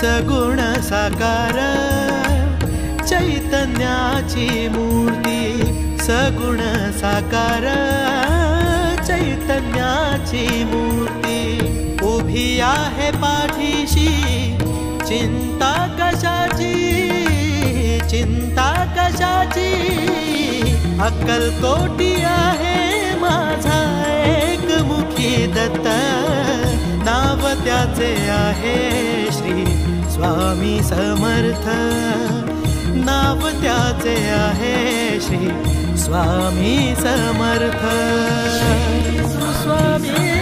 सगुण साकार चैतन्याची मूर्ती, सगुण साकार चैतन्याची मूर्ती. उभी आहे पाठीशी चिंता कशाची, चिंता कशाची. अक्कलकोटी आहे माझा एकमुखी दत्त, नाव त्याचे आहे श्री स्वामी समर्थ, नाव त्याचे आहे श्री स्वामी समर्थ. स्वामी